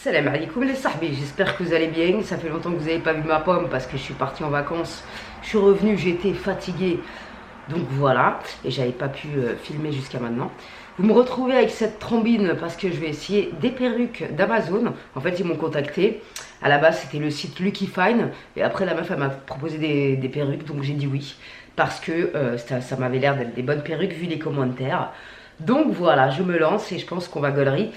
Salam alaikum les sahbis, j'espère que vous allez bien. Ça fait longtemps que vous n'avez pas vu ma pomme parce que je suis partie en vacances. Je suis revenue, j'étais fatiguée. Donc voilà, et j'avais pas pu filmer jusqu'à maintenant. Vous me retrouvez avec cette trombine parce que je vais essayer des perruques d'Amazon. En fait, ils m'ont contacté. À la base, c'était le site Lucky Fine. Et après, la meuf, elle m'a proposé des perruques. Donc j'ai dit oui. Parce que ça m'avait l'air d'être des bonnes perruques vu les commentaires. Donc voilà, je me lance et je pense qu'on va gaulerie.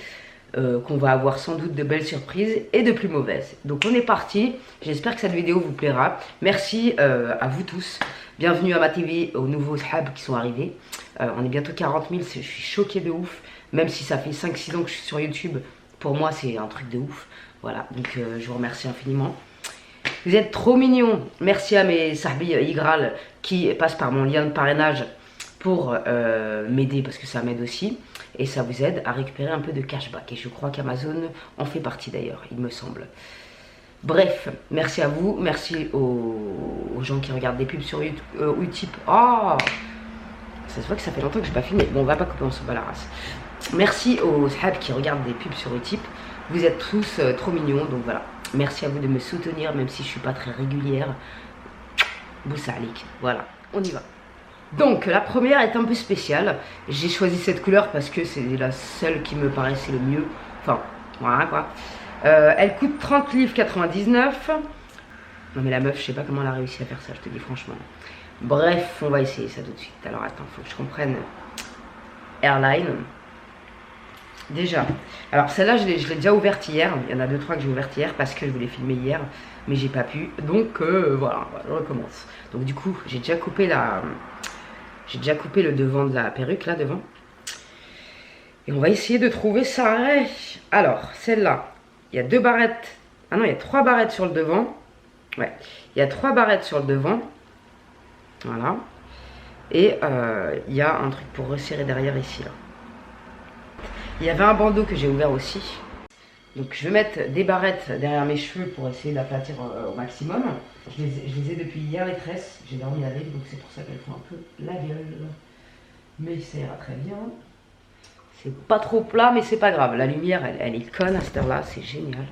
Qu'on va avoir sans doute de belles surprises et de plus mauvaises. Donc on est parti, j'espère que cette vidéo vous plaira. Merci à vous tous, bienvenue à ma TV, aux nouveaux sahab qui sont arrivés. On est bientôt 40 000, je suis choquée de ouf, même si ça fait 5-6 ans que je suis sur YouTube, pour moi c'est un truc de ouf. Voilà, donc je vous remercie infiniment. Vous êtes trop mignons, merci à mes sahbis Igral qui passent par mon lien de parrainage pour m'aider parce que ça m'aide aussi. Et ça vous aide à récupérer un peu de cashback. Et je crois qu'Amazon en fait partie d'ailleurs, il me semble. Bref, merci à vous. Merci aux gens qui regardent des pubs sur Utip. Oh, ça se voit que ça fait longtemps que je n'ai pas filmé. Bon, on va pas couper, on s'en bat la race. Merci aux sahab qui regardent des pubs sur Utip. Vous êtes tous trop mignons. Donc voilà. Merci à vous de me soutenir, même si je ne suis pas très régulière. Boussa alik. Voilà, on y va. Donc la première est un peu spéciale. J'ai choisi cette couleur parce que c'est la seule qui me paraissait le mieux. Enfin, voilà quoi. Elle coûte 30 livres 99. Non mais la meuf, je sais pas comment elle a réussi à faire ça, je te dis franchement. Bref, on va essayer ça tout de suite. Alors attends, faut que je comprenne. Airline. Déjà. Alors celle-là, je l'ai déjà ouverte hier. Il y en a 2-3 que j'ai ouvertes hier parce que je voulais filmer hier. Mais j'ai pas pu. Donc voilà, je recommence. Donc du coup, j'ai déjà coupé le devant de la perruque, là, devant. Et on va essayer de trouver ça. Alors, celle-là, il y a 2 barrettes. Ah non, il y a 3 barrettes sur le devant. Ouais, il y a 3 barrettes sur le devant. Voilà. Et il y a un truc pour resserrer derrière ici, là. Il y avait un bandeau que j'ai ouvert aussi. Donc, je vais mettre des barrettes derrière mes cheveux pour essayer d'aplatir au maximum. Je les ai depuis hier, les tresses. J'ai dormi la veille, donc c'est pour ça qu'elles font un peu la gueule. Mais ça ira très bien. C'est pas trop plat, mais c'est pas grave. La lumière, elle est conne à cette heure-là. C'est génial.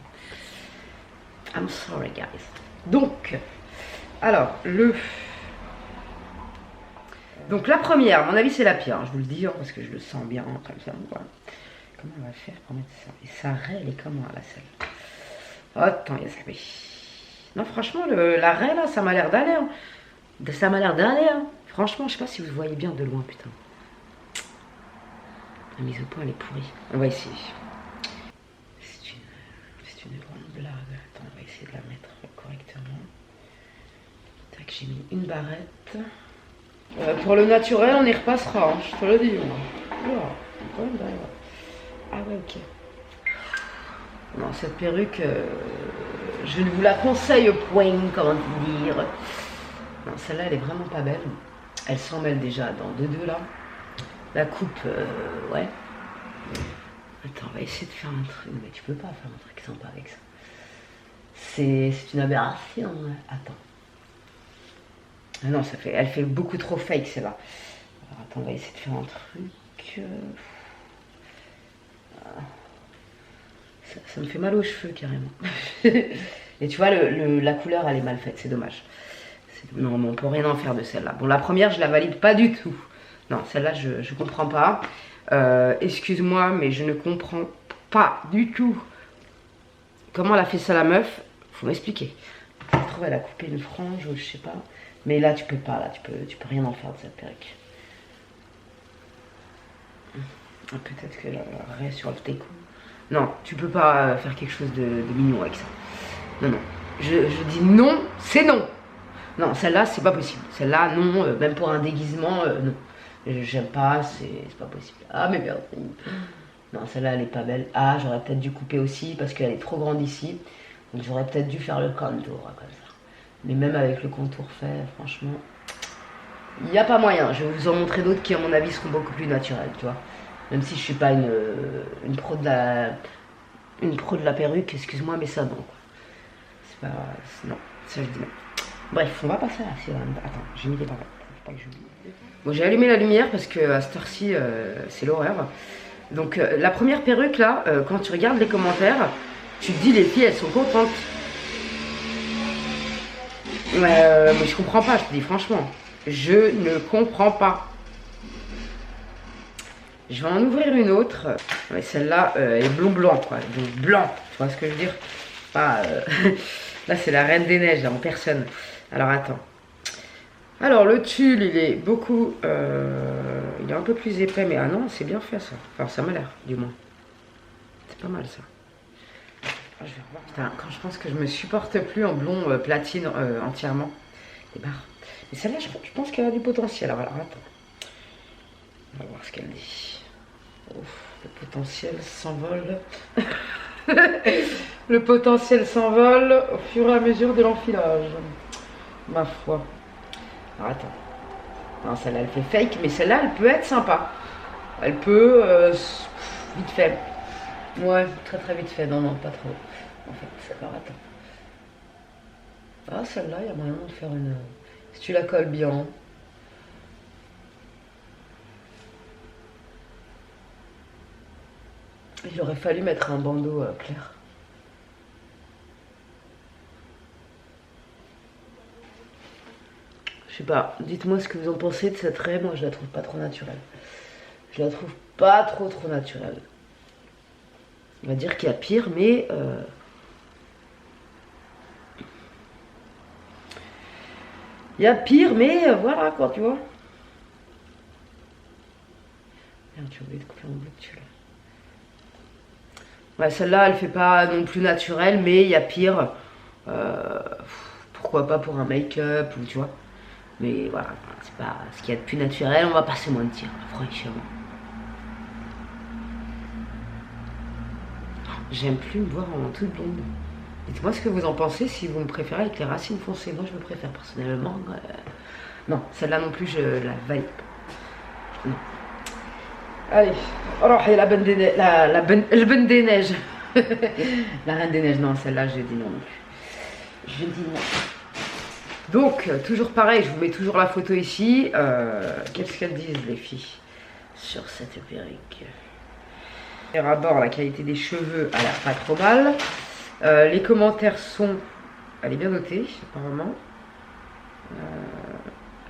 I'm sorry, guys. Donc, alors, donc la première, à mon avis, c'est la pire. Je vous le dis, parce que je le sens bien comme ça. Voilà. Comment on va faire pour mettre ça? Et ça raie, elle est comment, la selle? Attends, il y a ça. Non, franchement, la raie, là, ça m'a l'air d'aller. Hein. Ça m'a l'air d'aller. Hein. Franchement, je sais pas si vous voyez bien de loin, putain. La mise au point, elle est pourrie. On va essayer. C'est une grande blague. Attends, on va essayer de la mettre correctement. Tac, j'ai mis une barrette. Pour le naturel, on y repassera. Hein, je te le dis. Ah ouais, ok. Non, cette perruque, je ne vous la conseille point, comment dire. Non, celle-là, elle est vraiment pas belle. Elle s'en mêle déjà dans 2-2 là. La coupe, ouais. Attends, on va essayer de faire un truc. Mais tu peux pas faire un truc sympa avec ça. C'est une aberration. Hein. Attends. Ah non, elle fait beaucoup trop fake celle-là. Alors attends, on va essayer de faire un truc. Ça me fait mal aux cheveux carrément. Et tu vois, la couleur elle est mal faite, c'est dommage. Non, mais on peut rien en faire de celle-là. Bon, la première, je la valide pas du tout. Non, celle-là, je comprends pas. Excuse-moi, mais je ne comprends pas du tout comment elle a fait ça la meuf. Faut m'expliquer. Je trouve elle a coupé une frange ou je sais pas. Mais là, tu peux pas, là, tu peux rien en faire de cette perruque. Peut-être que la raie sur le déco. Non, tu peux pas faire quelque chose de mignon avec ça. Non, non. Je dis non, c'est non. Non, celle-là, c'est pas possible. Celle-là, non, même pour un déguisement, non. J'aime pas, c'est pas possible. Ah, mais merde. Non, celle-là, elle est pas belle. Ah, j'aurais peut-être dû couper aussi parce qu'elle est trop grande ici. Donc, j'aurais peut-être dû faire le contour, comme ça. Mais même avec le contour fait, franchement, il n'y a pas moyen. Je vais vous en montrer d'autres qui, à mon avis, seront beaucoup plus naturelles, tu vois. Même si je suis pas une pro de la perruque, excuse-moi, mais ça non. C'est pas. Non, ça je dis non. Bref, on va passer à la. Attends, j'ai mis des barrettes. Faut pas que j'oublie. Bon, j'ai allumé la lumière parce que à cette c'est l'horreur. Donc la première perruque là, quand tu regardes les commentaires, Tu te dis, les filles, elles sont contentes. Mais je comprends pas, je te dis franchement. Je ne comprends pas. Je vais en ouvrir une autre. Ouais, celle-là, elle est blond-blanc, quoi. Donc blanc, tu vois ce que je veux dire? Pas, là, c'est la Reine des Neiges, là, en personne. Alors, attends. Alors, le tulle, il est beaucoup... il est un peu plus épais, mais ah non, c'est bien fait, ça. Enfin, ça m'a l'air, du moins. C'est pas mal, ça. Ah, je vais revoir. Putain, quand je pense que je me supporte plus en blond platine entièrement. Et bah, mais celle-là, je pense qu'elle a du potentiel. Alors, attends. On va voir ce qu'elle dit. Ouf, le potentiel s'envole. Le potentiel s'envole au fur et à mesure de l'enfilage. Ma foi. Alors, attends. Non, celle-là, elle fait fake, mais celle-là, elle peut être sympa. Elle peut... vite fait. Ouais, très très vite fait. Non, non, pas trop. En fait, alors attends. Ah, celle-là, il y a moyen de faire une... Si tu la colles bien. Il aurait fallu mettre un bandeau clair. Je sais pas, dites-moi ce que vous en pensez de cette raie. Moi, je la trouve pas trop naturelle. Je la trouve pas trop naturelle. On va dire qu'il y a pire, mais... il y a pire, mais voilà quoi, tu vois. Merde, j'ai oublié de couper mon bleu de tulle. Ouais, celle-là, elle fait pas non plus naturelle, mais il y a pire. Pourquoi pas pour un make-up, ou tu vois. Mais voilà, c'est pas ce qu'il y a de plus naturel, on va pas se mentir, franchement. J'aime plus me voir en toute blonde. Dites-moi ce que vous en pensez, si vous me préférez avec les racines foncées. Moi, je me préfère personnellement. Non, celle-là non plus, je la valide pas. Non. Allez, alors, il y a la bonne des neiges. La bonne des neiges. La reine des neiges, non, celle-là, je dis non non plus. Je dis non. Donc, toujours pareil, je vous mets toujours la photo ici. Qu'est-ce qu'elles disent, les filles, sur cette perruque? À bord, la qualité des cheveux a l'air pas trop mal. Les commentaires sont... Elle est bien notée, apparemment.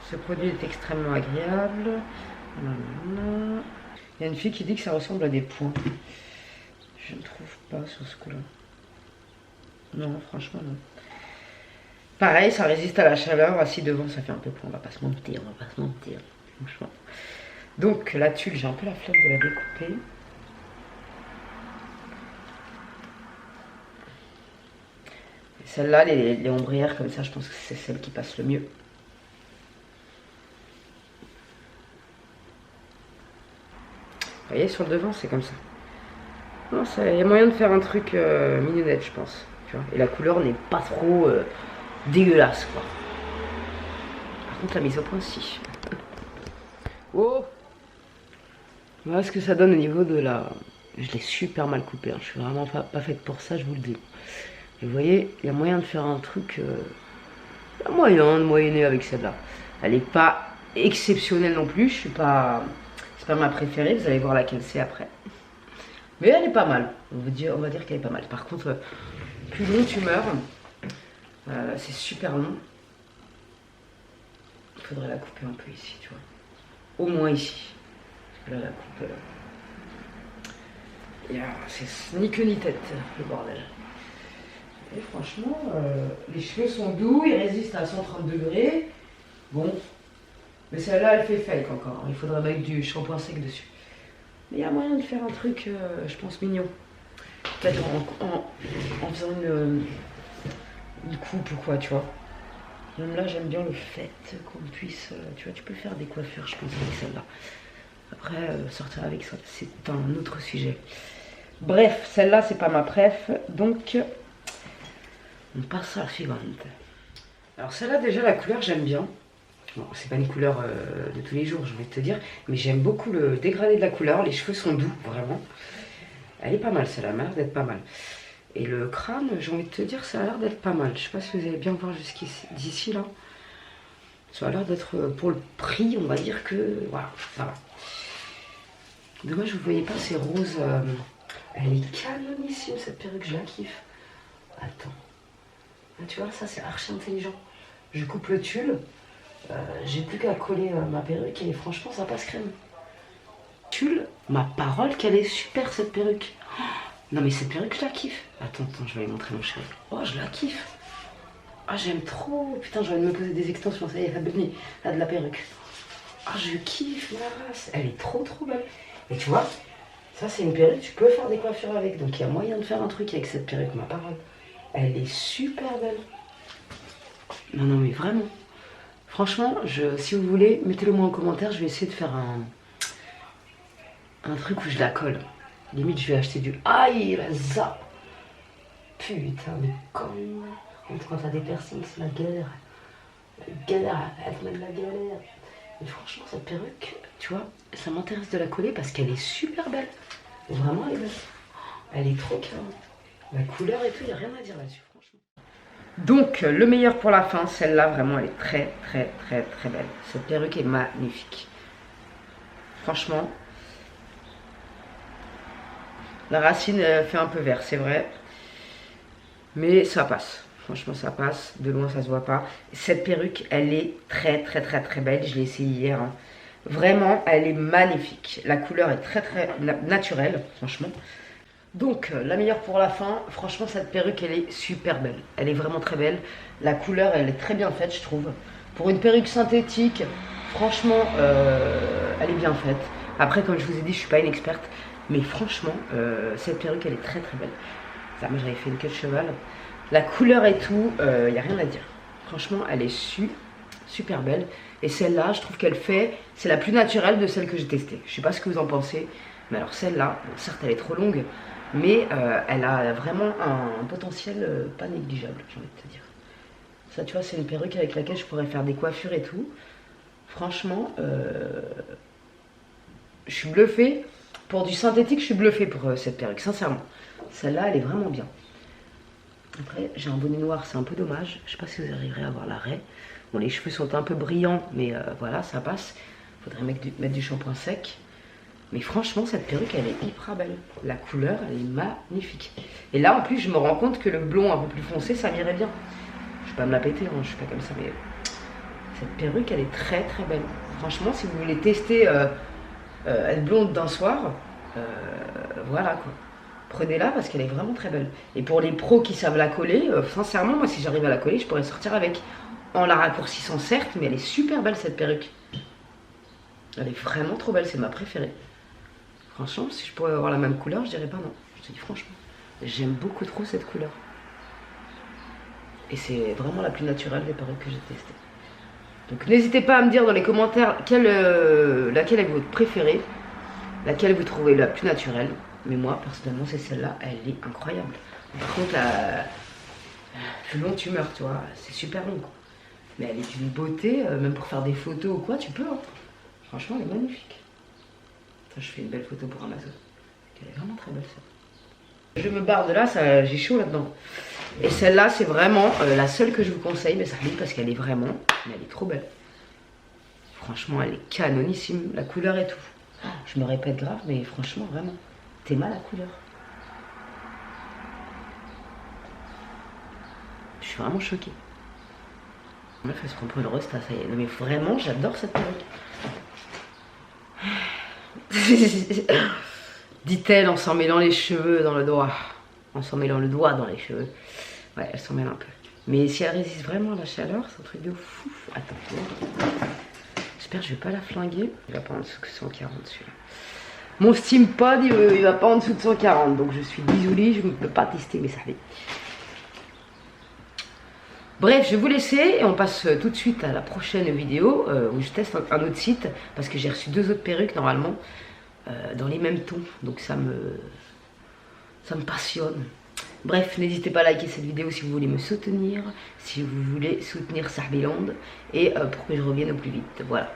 Ce produit est extrêmement agréable. Il y a une fille qui dit que ça ressemble à des points. Je ne trouve pas sur ce coup-là. Non, franchement, non. Pareil, ça résiste à la chaleur. Assis devant, ça fait un peu point. On va pas se mentir, franchement. Donc, la tulle, j'ai un peu la flemme de la découper. Celle-là, les ombrières comme ça, je pense que c'est celle qui passe le mieux. Vous voyez, sur le devant, c'est comme ça. Non, il y a moyen de faire un truc mignonnette, je pense. Tu vois. Et la couleur n'est pas trop dégueulasse, quoi. Par contre, la mise au point, si. Oh! Voilà ce que ça donne au niveau de la... Je l'ai super mal coupé, hein. Je suis vraiment pas faite pour ça, je vous le dis. Et vous voyez, il y a moyen de faire un truc... il y a moyen de moyenner avec celle-là. Elle n'est pas exceptionnelle non plus, je suis pas... C'est pas ma préférée, vous allez voir laquelle c'est après. Mais elle est pas mal, on va dire qu'elle est pas mal. Par contre, plus long tu meurs, c'est super long. Il faudrait la couper un peu ici, tu vois. Au moins ici. Parce que là, la coupe... c'est ni queue ni tête, le bordel. Et franchement, les cheveux sont doux, ils résistent à 130 degrés. Bon, mais celle-là, elle fait fake encore. Il faudrait mettre du shampoing sec dessus. Mais il y a moyen de faire un truc, je pense, mignon. Peut-être en faisant une coupe ou quoi, tu vois. Même là, j'aime bien le fait qu'on puisse... tu vois, tu peux faire des coiffures, je pense, avec celle-là. Après, sortir avec ça, c'est un autre sujet. Bref, celle-là, c'est pas ma préf. Donc, on passe à la suivante. Alors celle-là, déjà, la couleur, j'aime bien. Bon, c'est pas une couleur de tous les jours, j'ai envie de te dire. Mais j'aime beaucoup le dégradé de la couleur. Les cheveux sont doux, vraiment. Elle est pas mal, celle-là, elle a l'air d'être pas mal. Et le crâne, j'ai envie de te dire, ça a l'air d'être pas mal. Je sais pas si vous allez bien voir jusqu'ici, là. Ça a l'air d'être, pour le prix, on va dire que... Voilà, ça va. Dommage, vous voyez pas ces roses Elle est canonissime cette perruque, je la kiffe. Attends. Ah, tu vois, ça c'est archi intelligent. Je coupe le tulle. J'ai plus qu'à coller ma perruque et franchement ça passe crème. Tulle, ma parole qu'elle est super cette perruque. Oh, non mais cette perruque je la kiffe. Attends, je vais aller montrer mon chéri. Oh je la kiffe. Ah j'aime trop. Putain j'ai envie de me poser des extensions, ça y est, la Benny, là de la perruque. Ah je kiffe la race. Elle est trop belle. Et tu vois, ça c'est une perruque, tu peux faire des coiffures avec. Donc il y a moyen de faire un truc avec cette perruque, ma parole. Elle est super belle. Non mais vraiment. Franchement, si vous voulez, mettez-le moi en commentaire, je vais essayer de faire un truc où je la colle. Limite, je vais acheter du... Aïe, la za. Putain, mais quand t'as des piercings, c'est la galère. La galère, elle te met de la galère. Mais franchement, cette perruque, tu vois, ça m'intéresse de la coller parce qu'elle est super belle. Vraiment, elle est belle. Elle est trop calme. La couleur et tout, il n'y a rien à dire là-dessus, franchement. Donc, le meilleur pour la fin, celle-là, vraiment, elle est très belle. Cette perruque est magnifique. Franchement, la racine fait un peu vert, c'est vrai. Mais ça passe. Franchement, ça passe. De loin, ça se voit pas. Cette perruque, elle est très belle. Je l'ai essayée hier. Hein. Vraiment, elle est magnifique. La couleur est très naturelle, franchement. Donc, la meilleure pour la fin, franchement, cette perruque, elle est super belle. Elle est vraiment très belle. La couleur, elle est très bien faite, je trouve. Pour une perruque synthétique, franchement, elle est bien faite. Après, comme je vous ai dit, je suis pas une experte. Mais franchement, cette perruque, elle est très belle. Ça, moi, j'avais fait une queue de cheval. La couleur et tout, il n'y a rien à dire. Franchement, elle est super belle. Et celle-là, je trouve qu'elle fait... C'est la plus naturelle de celles que j'ai testées. Je sais pas ce que vous en pensez. Mais alors celle-là, bon, certes, elle est trop longue. Mais elle a vraiment un potentiel pas négligeable, j'ai envie de te dire. Ça, tu vois, c'est une perruque avec laquelle je pourrais faire des coiffures et tout. Franchement, je suis bluffée. Pour du synthétique, je suis bluffée pour cette perruque, sincèrement. Celle-là, elle est vraiment bien. Après, j'ai un bonnet noir, c'est un peu dommage. Je sais pas si vous arriverez à voir l'arrêt. Bon, les cheveux sont un peu brillants, mais voilà, ça passe. Faudrait mettre du shampoing sec. Mais franchement, cette perruque, elle est hyper belle. La couleur, elle est magnifique. Et là, en plus, je me rends compte que le blond un peu plus foncé, ça m'irait bien. Je vais pas me la péter, hein, je suis pas comme ça, mais... Cette perruque, elle est très belle. Franchement, si vous voulez tester être blonde d'un soir, voilà quoi. Prenez-la parce qu'elle est vraiment très belle. Et pour les pros qui savent la coller, sincèrement, moi, si j'arrive à la coller, je pourrais sortir avec. En la raccourcissant, certes, mais elle est super belle, cette perruque. Elle est vraiment trop belle, c'est ma préférée. Franchement, si je pourrais avoir la même couleur, je dirais pas non. Je te dis franchement. J'aime beaucoup trop cette couleur. Et c'est vraiment la plus naturelle des perruques que j'ai testées. Donc n'hésitez pas à me dire dans les commentaires laquelle est votre préférée. Laquelle vous trouvez la plus naturelle. Mais moi, personnellement, c'est celle-là. Elle est incroyable. Par contre, la plus longue tu meurs, tu vois. C'est super long, quoi. Mais elle est d'une beauté, même pour faire des photos ou quoi, tu peux. Hein. Franchement, elle est magnifique. Je fais une belle photo pour Amazon. Elle est vraiment très belle, ça. Je me barre de là, j'ai chaud là-dedans. Et celle-là, c'est vraiment la seule que je vous conseille, mais ça lit parce qu'elle est vraiment, mais elle est trop belle. Franchement, elle est canonissime, la couleur et tout. Je me répète grave, mais franchement, vraiment, t'es mal la couleur. Je suis vraiment choquée. La meuf, elle se prend pour une resta, ça y est. Non, mais vraiment, j'adore cette perruque. Dit-elle en s'en mêlant les cheveux dans le doigt. En s'en mêlant le doigt dans les cheveux. Ouais, elle s'en mêle un peu. Mais si elle résiste vraiment à la chaleur, c'est un truc de fou. Attends. J'espère que je vais pas la flinguer. Il va pas en dessous que 140 celui-là. Mon Steam Pod, il va pas en dessous de 140. Donc je suis désolée, je ne peux pas tester, mais ça va. Bref, je vais vous laisser et on passe tout de suite à la prochaine vidéo où je teste un autre site parce que j'ai reçu 2 autres perruques normalement dans les mêmes tons. Donc ça me passionne. Bref, n'hésitez pas à liker cette vidéo si vous voulez me soutenir, si vous voulez soutenir Sahbiland et pour que je revienne au plus vite. Voilà.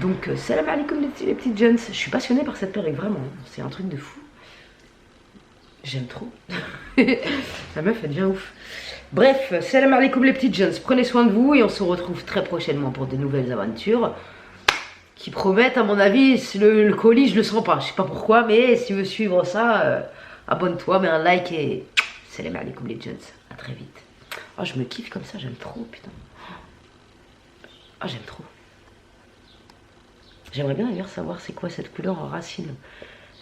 Donc, salam alaikum les petites jeunes. Je suis passionnée par cette perruque, vraiment. C'est un truc de fou. J'aime trop. La meuf, elle devient ouf. Bref, salam alaikum les petites jeunes. Prenez soin de vous et on se retrouve très prochainement pour de nouvelles aventures. qui promettent, à mon avis, le colis, je le sens pas. Je sais pas pourquoi, mais si tu veux suivre ça, abonne-toi, mets un like et salam alaikum les Jones. À très vite. Oh, je me kiffe comme ça, j'aime trop, putain. Ah, j'aime trop. J'aimerais bien d'ailleurs savoir c'est quoi cette couleur en racine.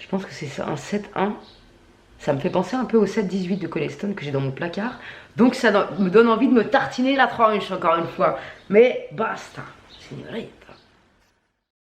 Je pense que c'est un 7-1. Ça me fait penser un peu au 7-18 de Colestone que j'ai dans mon placard. Donc ça me donne envie de me tartiner la tronche encore une fois. Mais basta, signorita.